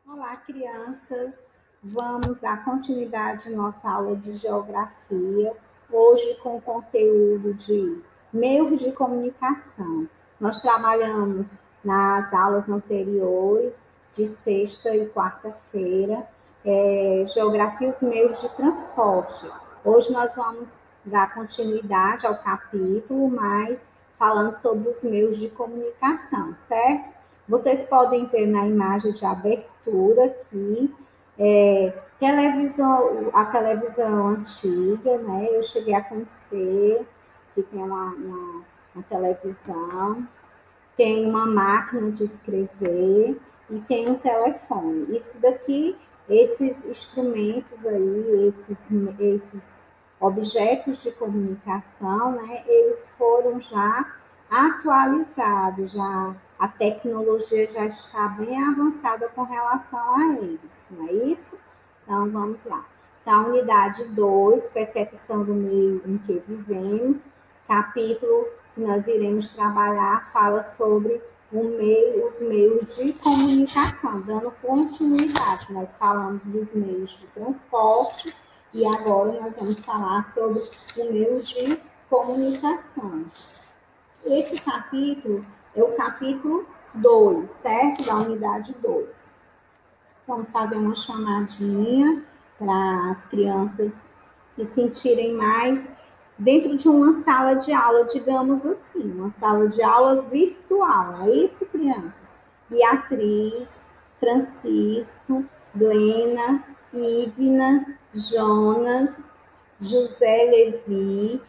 Olá, crianças! Vamos dar continuidade à nossa aula de geografia, hoje com o conteúdo de meios de comunicação. Nós trabalhamos nas aulas anteriores, de sexta e quarta-feira, geografia e os meios de transporte. Hoje nós vamos dar continuidade ao capítulo, mas falando sobre os meios de comunicação, certo? Vocês podem ver na imagem de abertura aqui, a televisão antiga, né? Eu cheguei a conhecer, que tem uma televisão, tem uma máquina de escrever e tem um telefone. Isso daqui, esses instrumentos aí, esses objetos de comunicação, né, eles foram já atualizados, já a tecnologia já está bem avançada com relação a eles, não é isso? Então, vamos lá. Então, unidade 2, percepção do meio em que vivemos, capítulo que nós iremos trabalhar fala sobre os meios de comunicação, dando continuidade. Nós falamos dos meios de transporte e agora nós vamos falar sobre o meio de comunicação. Esse capítulo é o capítulo 2, certo? Da unidade 2. Vamos fazer uma chamadinha para as crianças se sentirem mais dentro de uma sala de aula, digamos assim, uma sala de aula virtual. É isso, crianças? Beatriz, Francisco, Glena, Ivna, Jonas, José Levi,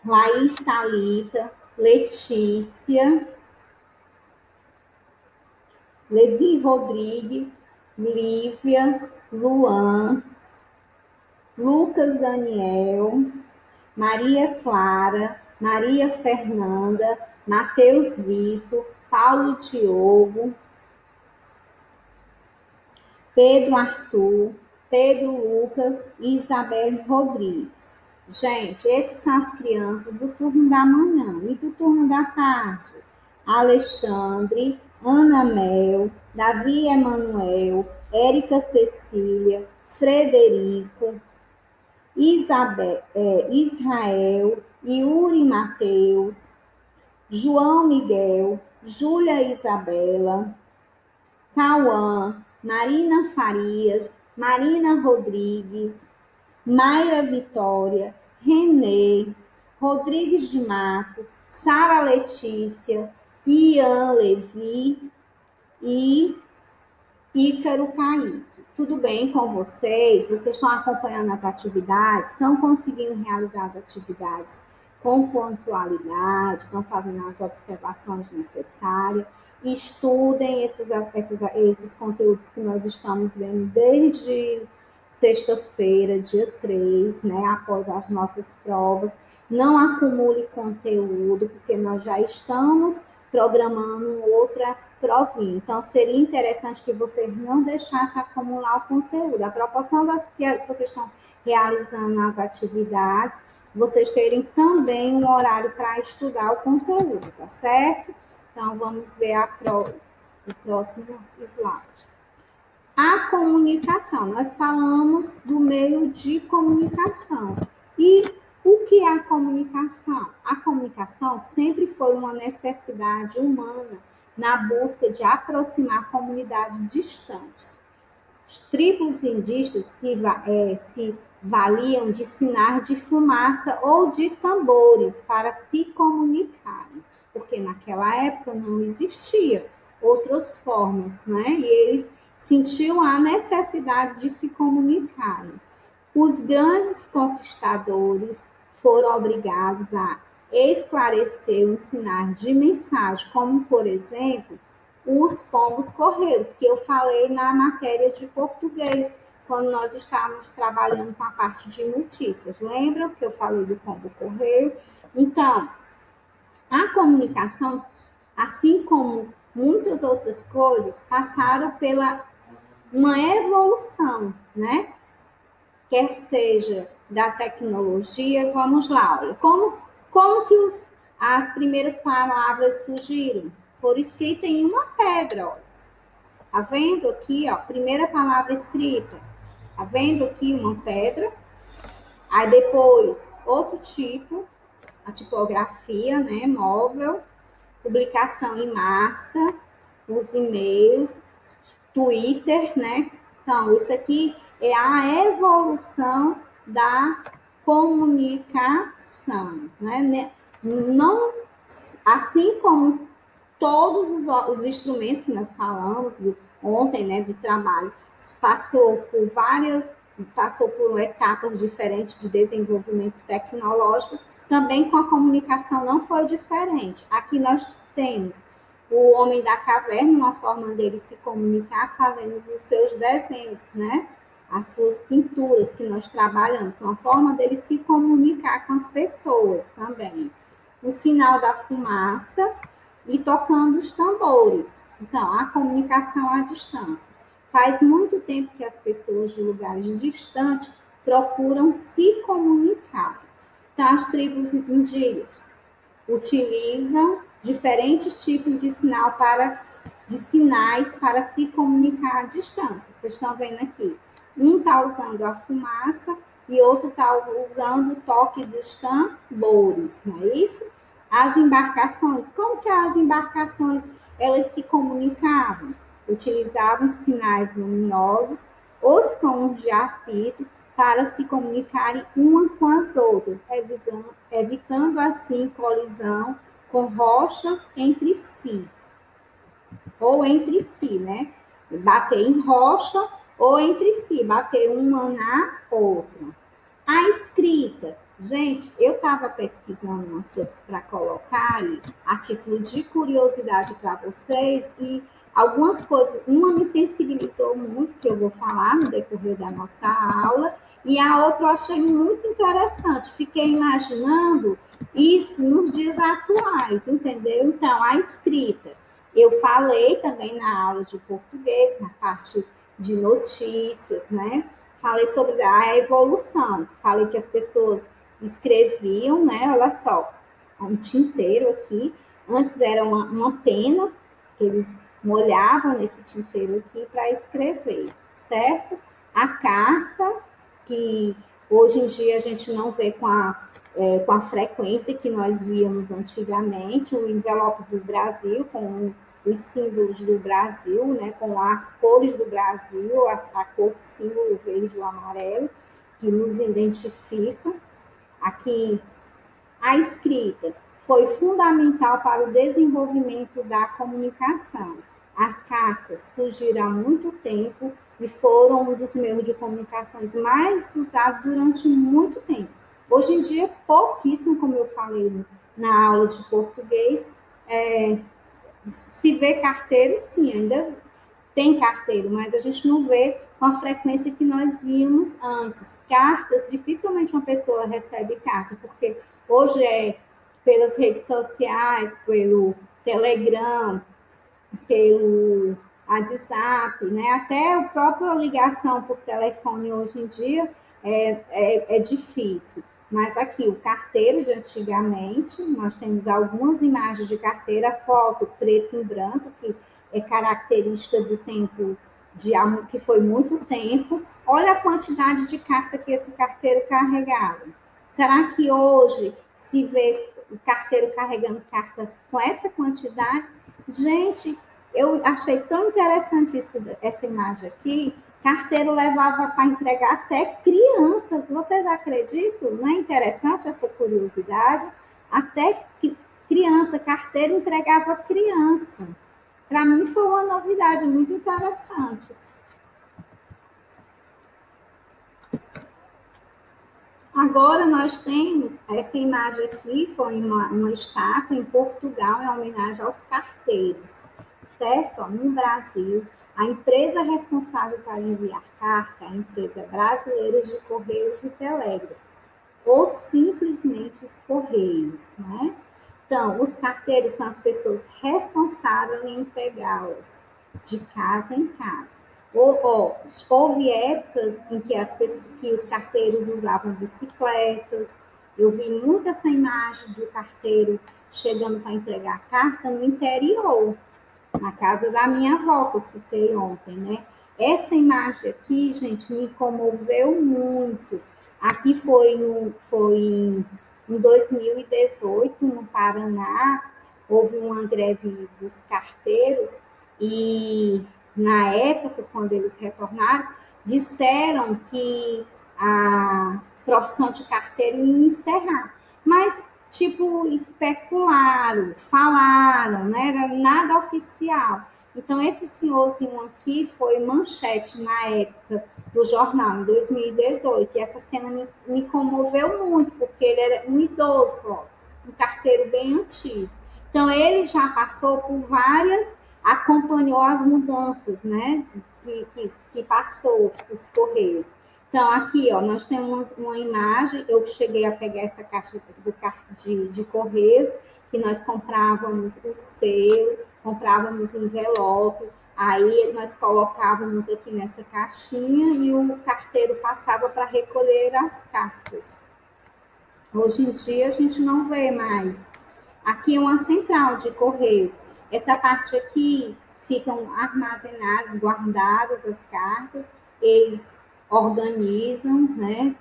Laís Thalita, Letícia, Levi Rodrigues, Lívia, Luan, Lucas Daniel, Maria Clara, Maria Fernanda, Matheus Vitor, Paulo Diogo, Pedro Arthur, Pedro Luca e Isabel Rodrigues. Gente, esses são as crianças do turno da manhã e do turno da tarde. Alexandre, Ana Mel, Davi Emanuel, Érica Cecília, Frederico, Israel, Yuri Mateus, João Miguel, Júlia Isabela, Cauã, Marina Farias, Marina Rodrigues, Mayra Vitória, Renê, Rodrigues de Mato, Sara Letícia, Ian Levi e Ícaro Kaique. Tudo bem com vocês? Vocês estão acompanhando as atividades? Estão conseguindo realizar as atividades com pontualidade? Estão fazendo as observações necessárias? Estudem esses conteúdos que nós estamos vendo desde sexta-feira, dia 3, né, após as nossas provas. Não acumule conteúdo, porque nós já estamos programando outra provinha. Então, seria interessante que vocês não deixassem acumular o conteúdo. A proporção das que vocês estão realizando nas atividades, vocês terem também um horário para estudar o conteúdo, tá certo? Então, vamos ver o próximo slide. A comunicação. Nós falamos do meio de comunicação. E o que é a comunicação? A comunicação sempre foi uma necessidade humana na busca de aproximar comunidades distantes. Os tribos indígenas se valiam de sinais de fumaça ou de tambores para se comunicarem, porque naquela época não existia outras formas, né? E eles sentiam a necessidade de se comunicarem. Os grandes conquistadores foram obrigados a esclarecer, ensinar de mensagem, como, por exemplo, os pombos correios, que eu falei na matéria de português, quando nós estávamos trabalhando com a parte de notícias. Lembram que eu falei do pombo correio? Então, a comunicação, assim como muitas outras coisas, passaram pela uma evolução, né? Quer seja da tecnologia, vamos lá, olha, como que as primeiras palavras surgiram? Foram escritas em uma pedra, olha. Tá vendo aqui, ó, primeira palavra escrita. Tá vendo aqui uma pedra? Aí depois, outro tipo, a tipografia, né, móvel, publicação em massa, os e-mails, Twitter, né? Então, isso aqui é a evolução da comunicação, né? Não, assim como todos os instrumentos que nós falamos ontem, né, do trabalho, passou por etapas diferentes de desenvolvimento tecnológico, também com a comunicação não foi diferente. Aqui nós temos o homem da caverna, uma forma dele se comunicar, fazendo os seus desenhos, né? As suas pinturas que nós trabalhamos, uma forma dele se comunicar com as pessoas também. O sinal da fumaça e tocando os tambores. Então, a comunicação à distância. Faz muito tempo que as pessoas de lugares distantes procuram se comunicar. Então, as tribos indígenas utilizam diferentes tipos de sinais para se comunicar à distância. Vocês estão vendo aqui. Um está usando a fumaça e outro está usando o toque dos tambores, não é isso? As embarcações, como que as embarcações elas se comunicavam? Utilizavam sinais luminosos, os sons de apito para se comunicarem uma com as outras, evitando assim colisão com rochas entre si, ou entre si, né? Bater em rocha ou entre si, bater uma na outra. A escrita. Gente, eu estava pesquisando umas coisas para colocar ali, a título de curiosidade para vocês, e algumas coisas, uma me sensibilizou muito, que eu vou falar no decorrer da nossa aula, e a outra eu achei muito interessante. Fiquei imaginando isso nos dias atuais, entendeu? Então, a escrita. Eu falei também na aula de português, na parte de notícias, né? Falei sobre a evolução, falei que as pessoas escreviam, né? Olha só, um tinteiro aqui. Antes era uma pena, que eles molhavam nesse tinteiro aqui para escrever, certo? A carta, que hoje em dia a gente não vê com a frequência que nós víamos antigamente, o envelope do Brasil, com os símbolos do Brasil, né, com as cores do Brasil, a cor símbolo verde e o amarelo, que nos identificam. Aqui, a escrita foi fundamental para o desenvolvimento da comunicação. As cartas surgiram há muito tempo e foram um dos meios de comunicações mais usados durante muito tempo. Hoje em dia, pouquíssimo, como eu falei na aula de português, se vê carteiro, sim, ainda tem carteiro, mas a gente não vê com a frequência que nós víamos antes. Cartas, dificilmente uma pessoa recebe carta, porque hoje é pelas redes sociais, pelo Telegram, pelo WhatsApp, né? Até a própria ligação por telefone hoje em dia é difícil. Mas aqui, o carteiro de antigamente, nós temos algumas imagens de carteira, foto preto e branco, que é característica do tempo que foi muito tempo. Olha a quantidade de carta que esse carteiro carregava. Será que hoje se vê o carteiro carregando cartas com essa quantidade? Gente, eu achei tão interessante essa imagem aqui. Carteiro levava para entregar até crianças. Vocês acreditam? Não é interessante essa curiosidade? Até criança, carteiro entregava criança. Para mim foi uma novidade muito interessante. Agora nós temos essa imagem aqui, foi uma estátua em Portugal, em homenagem aos carteiros, certo? No Brasil, a empresa responsável para enviar carta é a Empresa Brasileira de Correios e Telégrafo, ou simplesmente os Correios, né? Então, os carteiros são as pessoas responsáveis em entregá-las de casa em casa. Houve épocas em que os carteiros usavam bicicletas. Eu vi muito essa imagem do carteiro chegando para entregar a carta no interior. na casa da minha avó, que eu citei ontem, né? Essa imagem aqui, gente, me comoveu muito. Aqui em 2018, no Paraná, houve uma greve dos carteiros e, na época, quando eles retornaram, disseram que a profissão de carteiro ia encerrar. Mas tipo, especularam, falaram, né? Era nada oficial. Então, esse senhorzinho aqui foi manchete na época do jornal, em 2018. E essa cena me comoveu muito, porque ele era um idoso, ó, um carteiro bem antigo. Então, ele já passou por várias, acompanhou as mudanças, né? Que passou os Correios. Então, aqui, ó, nós temos uma imagem, eu cheguei a pegar essa caixa de Correios, que nós comprávamos o selo, comprávamos envelope, aí nós colocávamos aqui nessa caixinha e o carteiro passava para recolher as cartas. Hoje em dia a gente não vê mais. Aqui é uma central de Correios. Essa parte aqui ficam armazenadas, guardadas as cartas, eles organizam, né?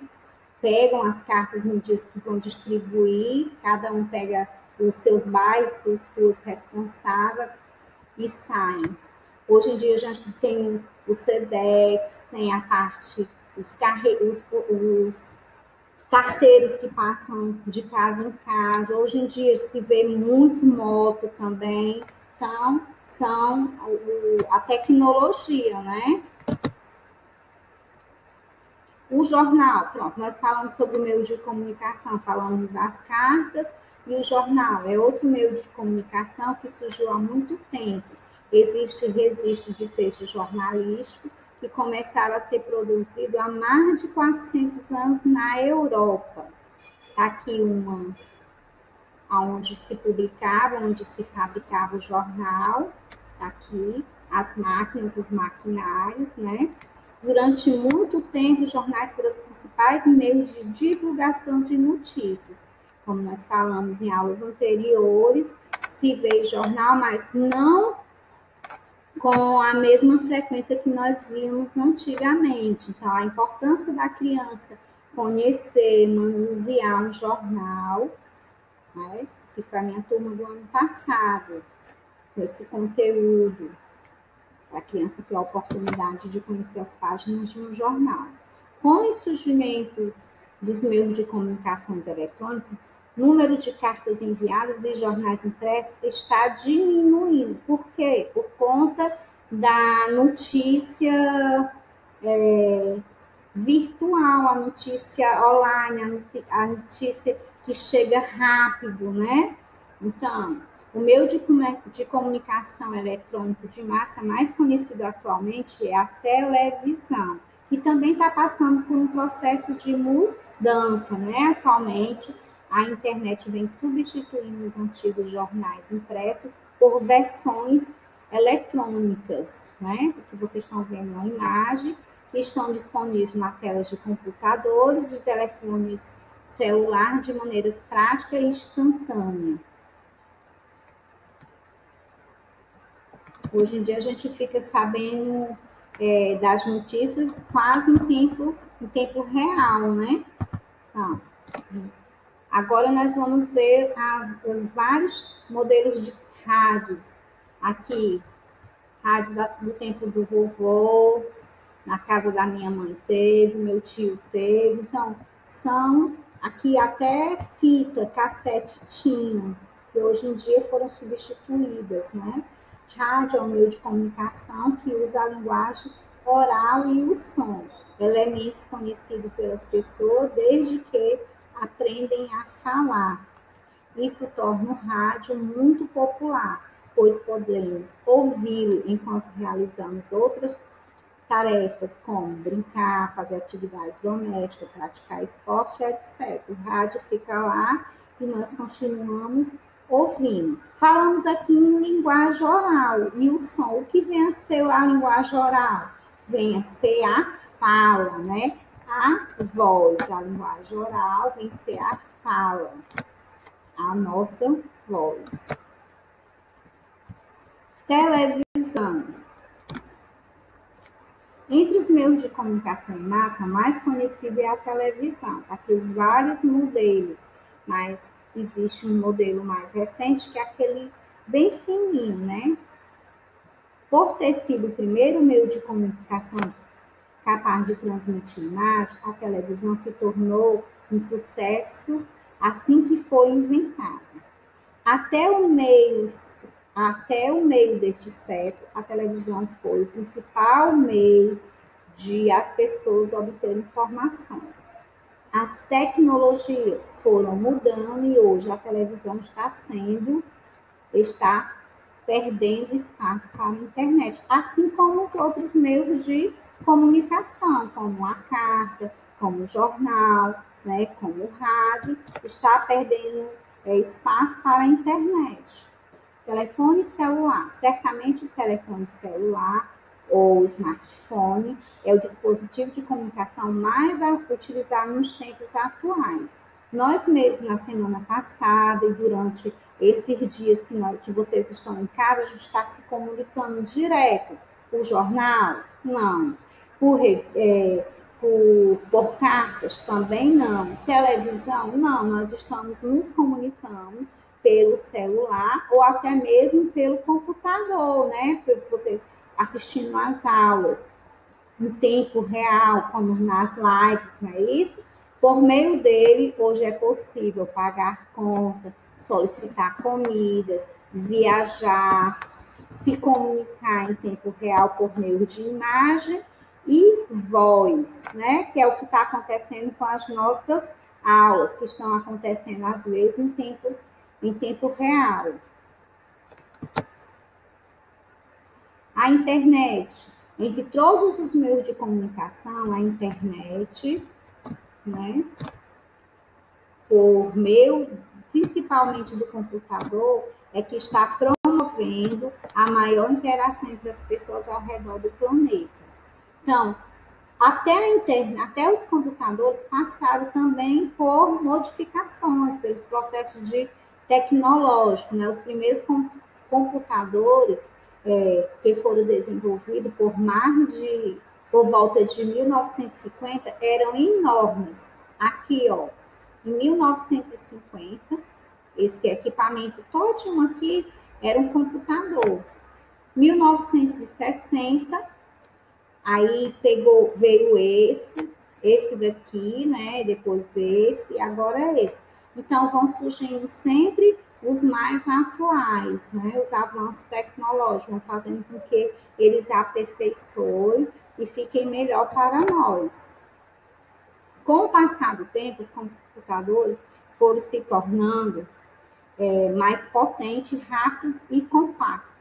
Pegam as cartas no dia que vão distribuir, cada um pega os seus bairros, suas ruas responsáveis e saem. Hoje em dia a gente tem o SEDEX, tem a parte, os carteiros que passam de casa em casa. Hoje em dia se vê muito moto também. Então, são a tecnologia, né? O jornal, pronto, nós falamos sobre o meio de comunicação, falamos das cartas, e o jornal é outro meio de comunicação que surgiu há muito tempo. Existe registro de texto jornalístico que começaram a ser produzido há mais de 400 anos na Europa. Aqui uma onde se publicava, onde se fabricava o jornal, aqui as máquinas, os maquinários, né? Durante muito tempo, os jornais foram os principais meios de divulgação de notícias. Como nós falamos em aulas anteriores, se vê jornal, mas não com a mesma frequência que nós víamos antigamente. Então, a importância da criança conhecer, manusear um jornal, né? Que foi a minha turma do ano passado, com esse conteúdo, para a criança ter a oportunidade de conhecer as páginas de um jornal. Com os surgimentos dos meios de comunicações eletrônicos, o número de cartas enviadas e jornais impressos está diminuindo. Por quê? Por conta da notícia virtual, a notícia online, a notícia que chega rápido, né? Então, o meio de comunicação eletrônico de massa mais conhecido atualmente é a televisão, que também está passando por um processo de mudança, né? Atualmente, a internet vem substituindo os antigos jornais impressos por versões eletrônicas, né? Que vocês estão vendo na imagem, que estão disponíveis na telas de computadores, de telefones celular, de maneiras prática e instantânea. Hoje em dia a gente fica sabendo das notícias quase em tempo real, né? Então, agora nós vamos ver os vários modelos de rádios. Aqui, rádio do tempo do vovô, na casa da minha mãe teve, meu tio teve. Então, são aqui até fita, cassete tinha, que hoje em dia foram substituídas, né? Rádio é um meio de comunicação que usa a linguagem oral e o som, elementos conhecidos pelas pessoas desde que aprendem a falar. Isso torna o rádio muito popular, pois podemos ouvi-lo enquanto realizamos outras tarefas como brincar, fazer atividades domésticas, praticar esporte, etc. O rádio fica lá e nós continuamos ouvindo. Falamos aqui em linguagem oral e o som. O que vem a ser a linguagem oral? Vem a ser a fala, né? A voz. A linguagem oral vem a ser a fala, a nossa voz. Televisão. Entre os meios de comunicação em massa, a mais conhecida é a televisão. Aqui os vários modelos, mas existe um modelo mais recente que é aquele bem fininho, né? Por ter sido o primeiro meio de comunicação capaz de transmitir imagem, a televisão se tornou um sucesso assim que foi inventada. Até o meio deste século, a televisão foi o principal meio de as pessoas obterem informações. As tecnologias foram mudando e hoje a televisão está perdendo espaço para a internet, assim como os outros meios de comunicação, como a carta, como o jornal, né, como o rádio, está perdendo espaço para a internet. Telefone celular. Certamente o telefone celular ou smartphone é o dispositivo de comunicação mais utilizado nos tempos atuais. Nós mesmos, na semana passada e durante esses dias que vocês estão em casa, a gente está se comunicando direto. Por jornal? Não. Por cartas? Também não. Televisão? Não. Nós estamos nos comunicando pelo celular ou até mesmo pelo computador, né? Vocês assistindo às aulas em tempo real, como nas lives, não é isso? Por meio dele, hoje é possível pagar conta, solicitar comidas, viajar, se comunicar em tempo real por meio de imagem e voz, né? Que é o que está acontecendo com as nossas aulas, que estão acontecendo às vezes em tempo real. A internet. Entre todos os meios de comunicação, a internet, né, por meio principalmente do computador, é que está promovendo a maior interação entre as pessoas ao redor do planeta. Então, até os computadores passaram também por modificações, pelos processos tecnológicos, né? Os primeiros computadores que foram desenvolvidos por volta de 1950 eram enormes. Aqui, ó, em 1950, esse equipamento todinho aqui era um computador. 1960, aí veio esse daqui, né? Depois esse, agora esse. Então, vão surgindo sempre os mais atuais, né? Os avanços tecnológicos vão fazendo com que eles aperfeiçoem e fiquem melhor para nós. Com o passar do tempo, os computadores foram se tornando mais potentes, rápidos e compactos.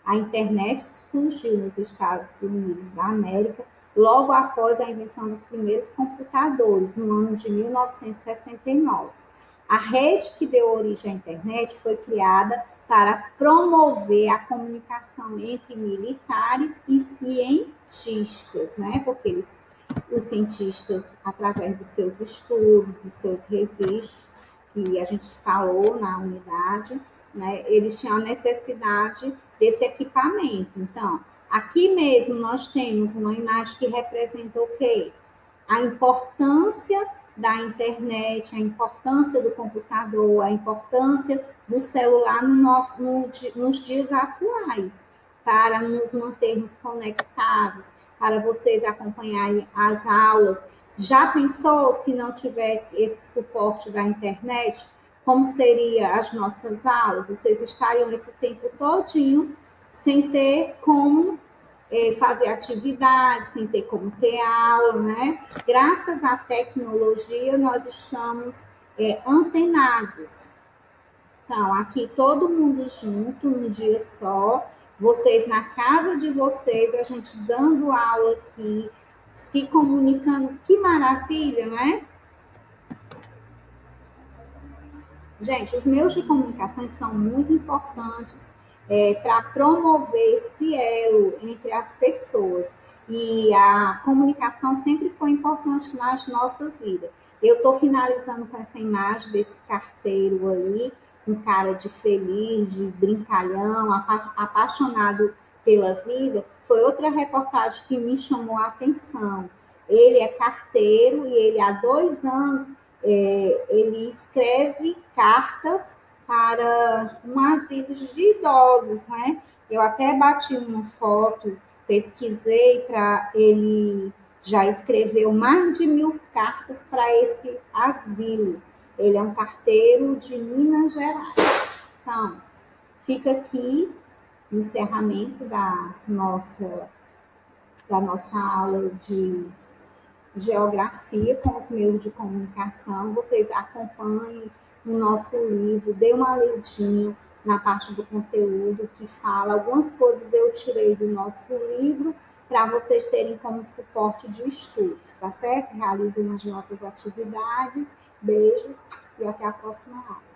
A internet surgiu nos Estados Unidos da América logo após a invenção dos primeiros computadores, no ano de 1969. A rede que deu origem à internet foi criada para promover a comunicação entre militares e cientistas, né? Porque os cientistas, através dos seus estudos, dos seus registros, que a gente falou na unidade, né? Eles tinham a necessidade desse equipamento. Então, aqui mesmo nós temos uma imagem que representa o quê? A importância da internet, a importância do computador, a importância do celular nos dias atuais, para nos mantermos conectados, para vocês acompanharem as aulas. Já pensou se não tivesse esse suporte da internet? Como seriam as nossas aulas? Vocês estariam esse tempo todinho sem ter como fazer atividades, sem ter como ter aula, né? Graças à tecnologia, nós estamos antenados. Então, aqui todo mundo junto, num dia só, vocês na casa de vocês, a gente dando aula aqui, se comunicando, que maravilha, né? Gente, os meios de comunicação são muito importantes para promover esse elo entre as pessoas. E a comunicação sempre foi importante nas nossas vidas. Eu estou finalizando com essa imagem desse carteiro ali, um cara de feliz, de brincalhão, apaixonado pela vida, foi outra reportagem que me chamou a atenção. Ele é carteiro e ele há 2 anos ele escreve cartas para um asilo de idosos, né? Eu até bati uma foto, pesquisei para ele já escreveu mais de 1.000 cartas para esse asilo. Ele é um carteiro de Minas Gerais. Então, fica aqui o encerramento da nossa aula de geografia com os meios de comunicação. Vocês acompanhem o nosso livro, dê uma leitinha na parte do conteúdo que fala. Algumas coisas eu tirei do nosso livro para vocês terem como suporte de estudos, tá certo? Realizem as nossas atividades. Beijo e até a próxima aula.